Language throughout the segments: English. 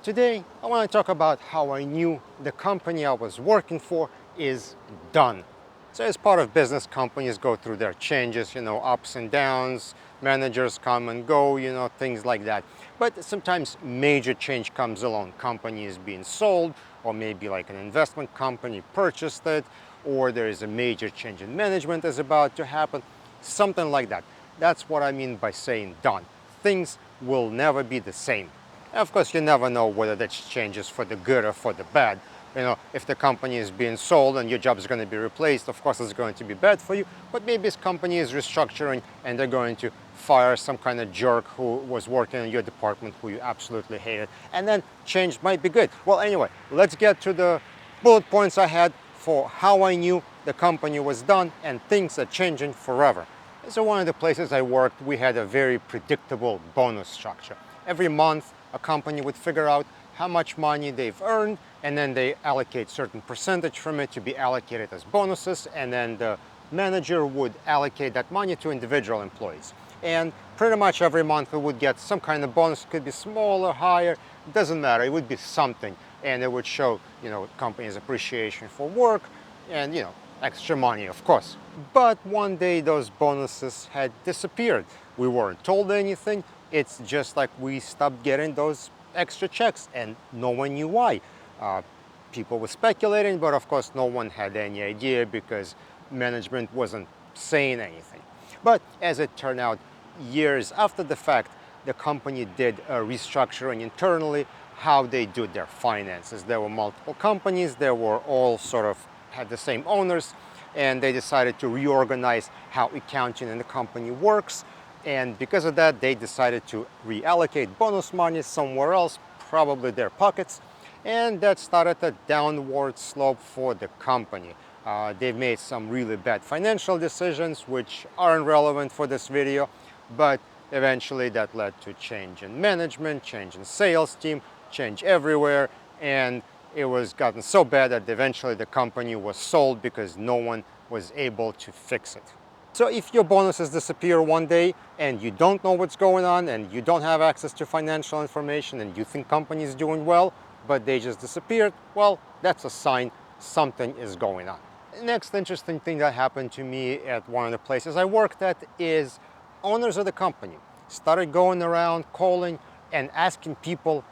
Today, I want to talk about how I knew the company I was working for is done. So as part of business, companies go through their changes, ups and downs, managers come and go, things like that. But sometimes major change comes along. Company is being sold, or maybe like an investment company purchased it, or there is a major change in management is about to happen, something like that. That's what I mean by saying done. Things will never be the same. Of course, you never know whether that change is for the good or for the bad. If the company is being sold and your job is going to be replaced, of course it's going to be bad for you. But maybe this company is restructuring and they're going to fire some kind of jerk who was working in your department who you absolutely hated. And then change might be good. Well, anyway, let's get to the bullet points I had for how I knew the company was done and things are changing forever. So one of the places I worked, we had a very predictable bonus structure. Every month, a company would figure out how much money they've earned, and then they allocate certain percentage from it to be allocated as bonuses, and then the manager would allocate that money to individual employees. And pretty much every month we would get some kind of bonus. It could be small or higher, it doesn't matter, it would be something. And it would show, company's appreciation for work and, extra money, of course. But one day those bonuses had disappeared. We weren't told anything. It's just like we stopped getting those extra checks and no one knew why. People were speculating, but of course no one had any idea because management wasn't saying anything. But as it turned out, years after the fact, the company did a restructuring internally, how they do their finances. There were multiple companies, they were all sort of had the same owners, and they decided to reorganize how accounting in the company works. And because of that, they decided to reallocate bonus money somewhere else, probably their pockets. And that started a downward slope for the company. They've made some really bad financial decisions, which aren't relevant for this video, but eventually that led to change in management, change in sales team, change everywhere. And it was gotten so bad that eventually the company was sold because no one was able to fix it. So if your bonuses disappear one day and you don't know what's going on and you don't have access to financial information and you think company is doing well, but they just disappeared, well, that's a sign something is going on. The next interesting thing that happened to me at one of the places I worked at is owners of the company started going around calling and asking people,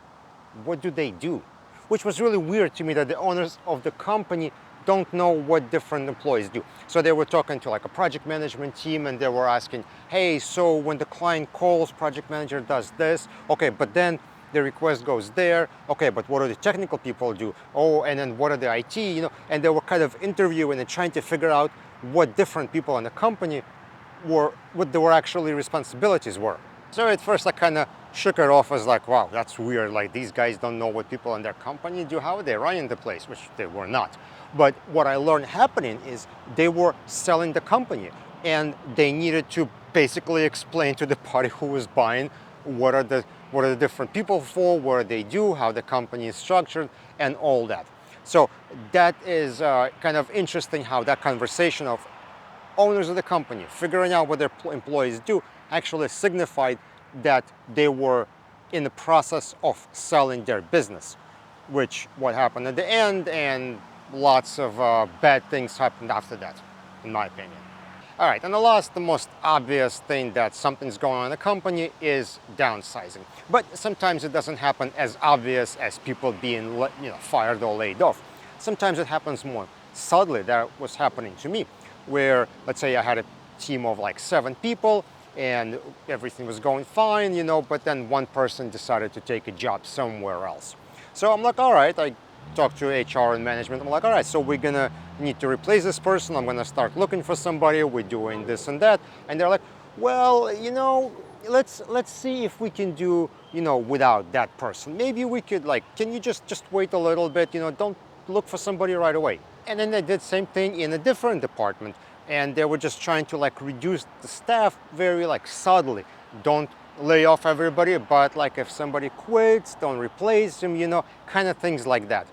what do they do? Which was really weird to me that the owners of the company don't know what different employees do. So they were talking to like a project management team and they were asking, hey, so when the client calls, project manager does this, okay, but then the request goes there, okay, but what do the technical people do? Oh, and then what are the IT, and they were kind of interviewing and trying to figure out what different people in the company were, what their actually responsibilities were. So at first I kind of shook it off as like, wow, that's weird. Like these guys don't know what people in their company do. How are they running the place? Which they were not. But what I learned happening is they were selling the company and they needed to basically explain to the party who was buying what are the different people for, what they do, how the company is structured, and all that. So that is kind of interesting how that conversation of owners of the company figuring out what their employees do actually signified that they were in the process of selling their business, which what happened at the end, and lots of bad things happened after that, in my opinion. All right, and the most obvious thing that something's going on in the company is downsizing. But sometimes it doesn't happen as obvious as people being fired or laid off. Sometimes it happens more subtly. That was happening to me, where let's say I had a team of like 7 people and everything was going fine, but then one person decided to take a job somewhere else. So I'm like, all right, I talked to HR and management. I'm like, all right, so we're gonna need to replace this person. I'm gonna start looking for somebody. We're doing this and that. And they're like, well, let's see if we can do, without that person. Maybe we could can you just wait a little bit, don't look for somebody right away. And then they did same thing in a different department. And they were just trying to reduce the staff very subtly. Don't lay off everybody, but if somebody quits, don't replace them, kind of things like that.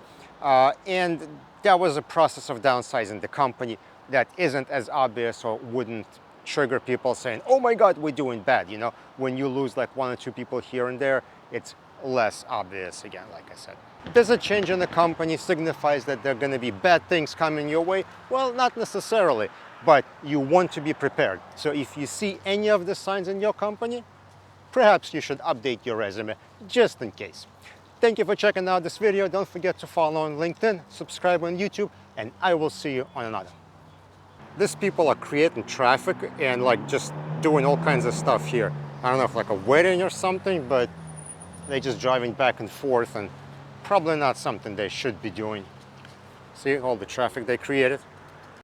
And that was a process of downsizing the company that isn't as obvious or wouldn't trigger people saying, oh my God, we're doing bad. When you lose 1 or 2 people here and there, it's less obvious again, like I said. Does a change in the company signifies that there are going to be bad things coming your way? Well, not necessarily, but you want to be prepared. So if you see any of the signs in your company, perhaps you should update your resume just in case. Thank you for checking out this video. Don't forget to follow on LinkedIn, subscribe on YouTube, and I will see you on another. These people are creating traffic and like just doing all kinds of stuff here. I don't know if like a wedding or something, but they're just driving back and forth and probably not something they should be doing. See all the traffic they created?